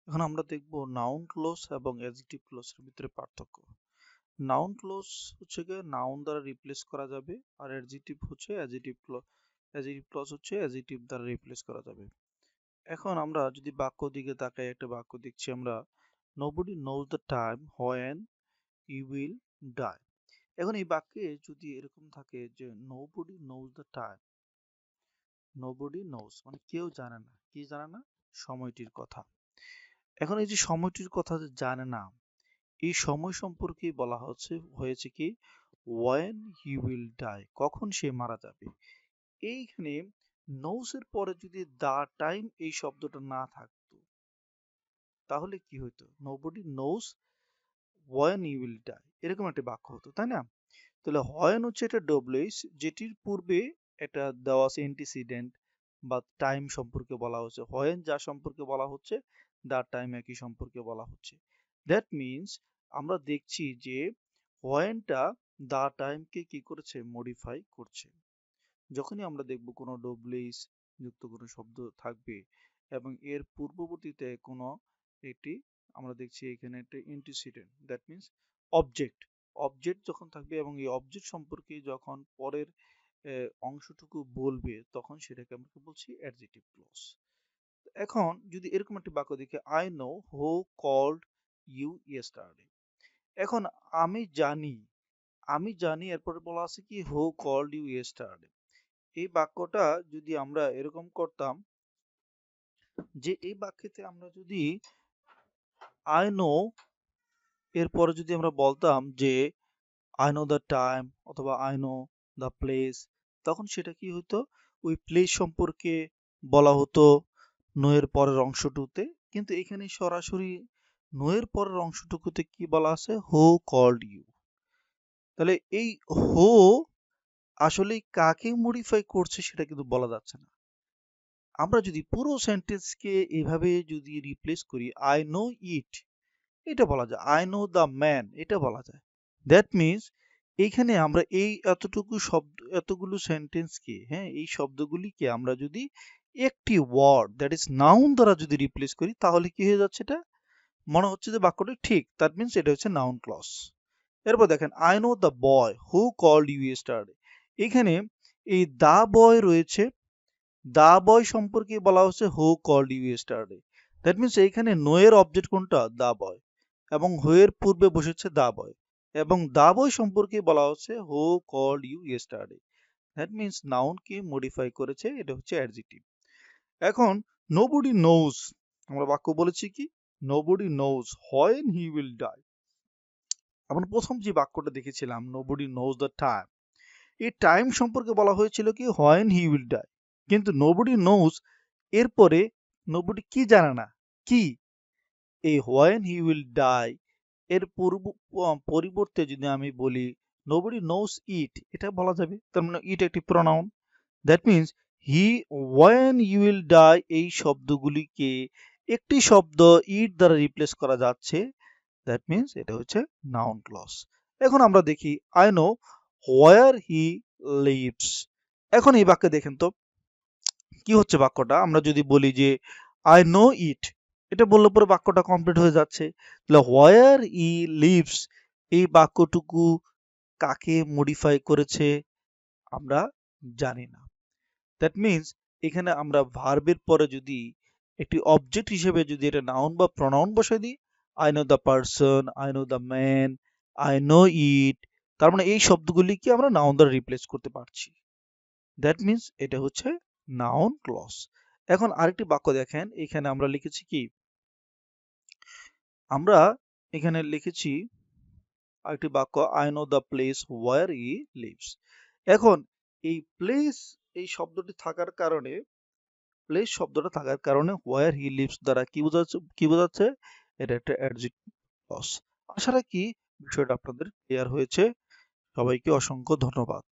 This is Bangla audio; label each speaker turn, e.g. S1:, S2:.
S1: এখন আমরা দেখব নাউন ক্লোজ এবং অ্যাডজেক্টিভ ক্লোজের ভিতরে পার্থক্য। নাউন ক্লোজ হচ্ছে গিয়ে নাউন দ্বারা রিপ্লেস করা যাবে, আর অ্যাডজেক্টিভ হচ্ছে অ্যাডজেক্টিভ ক্লজ হচ্ছে অ্যাডজেক্টিভ দ্বারা রিপ্লেস করা যাবে। এখন আমরা যদি বাক্য দিকে তাকাই, একটা বাক্য দেখছি আমরা, nobody knows the time when you will die. এখন এই বাক্যে যদি এরকম থাকে যে nobody knows the time, nobody knows মানে কেউ জানে না, কি জানে না? সময়টির কথা। এখন এই যে সময়টির কথা যে জানে না, এই সময় সম্পর্কে বলা হয়েছে কি when he will die, কখন সে মারা যাবে। এইখানে knows এর পরে যদি the time এই শব্দটা না থাকতো তাহলে কি হতো? nobody knows when he will die, এরকম একটা বাক্য হতো, তাই না? তাহলে when হচ্ছে এটা ডব্লিউএইচ, যেটির পূর্বে এটা দেওয়া আছে অ্যান্টিসিডেন্ট বা টাইম সম্পর্কে বলা হচ্ছে। when যা সম্পর্কে বলা হচ্ছে the time একই সম্পর্কে বলা হচ্ছে। দ্যাট মিনস আমরা দেখছি যে whenটা the টাইমকে কি করেছে? মডিফাই করছে। যখনই আমরা দেখব কোনো ডব্লিউএইচ যুক্ত কোনো শব্দ থাকবে এবং এর পূর্ববর্তীতে কোনো একটি, আমরা দেখছি এখানে একটা অ্যান্টিসিডেন্ট, দ্যাট মিনস অবজেক্ট যখন থাকবে এবং এই অবজেক্ট সম্পর্কে যখন পরের অংশটুকু বলবে তখন সেটাকে আমরা বলছি অ্যাডজেক্টিভ ক্লজ। এখন যদি এরকম একটা বাক্য দেখি, I know who called you yesterday. এখন আমি জানি এরপরে বলা আছে কি হু কল্ড ইউ ইয়েস্টারডে। এই বাক্যটা যদি আমরা এরকম করতাম যে এই বাক্যতে আমরা যদি আই নো এরপরে যদি আমরা বলতাম যে আই নো দ্য টাইম অথবা আই নো দ্য প্লেস, তখন সেটা কি হতো? ওই প্লেস সম্পর্কে বলা হতো নো এর পরের অংশটুকুতে। কিন্তু এখানে সরাসরি নো এর পরের অংশটুকুতে কি বলা আছে? Who called you. তাহলে এই হু আসলে কাকে মডিফাই করছে সেটা কিন্তু বলা যাচ্ছে না। আমরা যদি পুরো সেন্টেন্সকে এভাবে যদি রিপ্লেস করি, আই নো ইট, এটা বলা যায়। আই নো দ্য ম্যান, এটা বলা যায়। দ্যাট মিনস এইখানে আমরা এই এতগুলো সেন্টেন্সকে, হ্যাঁ, এই শব্দগুলিকে আমরা যদি একটি ওয়ার্ড দ্যাট ইজ নাউন দ্বারা যদি রিপ্লেস করি তাহলে কি হয়ে যাচ্ছে? এটা মনে হচ্ছে যে বাক্যটা ঠিক। দ্যাট মিনস এটা হচ্ছে নাউন ক্লজ। এরপর দেখেন, I know the boy who called you yesterday. এখানে এই দা বয় রয়েছে, দা বয় সম্পর্কে বলা হচ্ছে who called you yesterday. That means এইখানে নো এর অবজেক্ট কোনটা? দা বয়, এবং হু এর পূর্বে বসেছে দা বয়, এবং দা বয় সম্পর্কে বলা হচ্ছে who called you yesterday. That means noun কে মডিফাই করেছে, এটা হচ্ছে অ্যাডজেক্টিভ। এখন নোবডি নোজ, আমরা বাক্য বলেছি কি nobody knows when he will die. আমরা প্রথম যে বাক্যটা দেখেছিলাম নোবডি নোজ দ্য টাইম, এই টাইম সম্পর্কে বলা হয়েছিল কি হোয়েন হি উইল ডাই, কিন্তু নোবডি নোজ এরপরে নোবডি কি জানে না, কি? এই হোয়েন হি উইল ডাই এর পরিবর্তে যদি আমি বলি নোবডি নোজ ইট, এটা বলা যাবে। তার মানে ইট একটি pronoun. That means he, when you will die, এই শব্দগুলিকে একটি শব্দ ইট দ্বারা রিপ্লেস করা যাচ্ছে। দ্যাট মিনস এটা হচ্ছে নাউন ক্লজ। এখন আমরা দেখি I know where he lives. এখন এই বাক্যে দেখেন তো কি হচ্ছে বাক্যটা। আমরা যদি বলি যে আই নো ইট, এটা বললে পরে বাক্যটা কমপ্লিট হয়ে যাচ্ছে। তাহলে হোয়ার ই লিভস, এই বাক্যটুকু কাকে মডিফাই করেছে আমরা জানি না। দ্যাট মিনস এখানে আমরা ভার্বের পরে যদি একটি অবজেক্ট হিসেবে যদি এটা নাউন বা প্রনাউন বসাই দিই, I know the person, I know the man, I know it, তার মানে এই শব্দগুলিকে আমরা নাউন দ্বারা রিপ্লেস করতে পারছি। দ্যাট মিনস এটা হচ্ছে নাউন ক্লজ। এখন আরেকটি বাক্য দেখেন, এখানে আমরা লিখেছি কি, আমরা এখানে লিখেছি আরেকটি বাক্য, I know the place where he lives. এখন এই প্লেস এই শব্দটি থাকার কারণে, প্লেস শব্দটা থাকার কারণে ওয়ার হি লিভস দ্বারা কি বোঝাচ্ছে? এটা একটা অ্যাডজেক্টিভ ক্লজ। আশা রাখি বিষয়টা আপনাদের ক্লিয়ার হয়েছে। সবাইকে অসংখ্য ধন্যবাদ।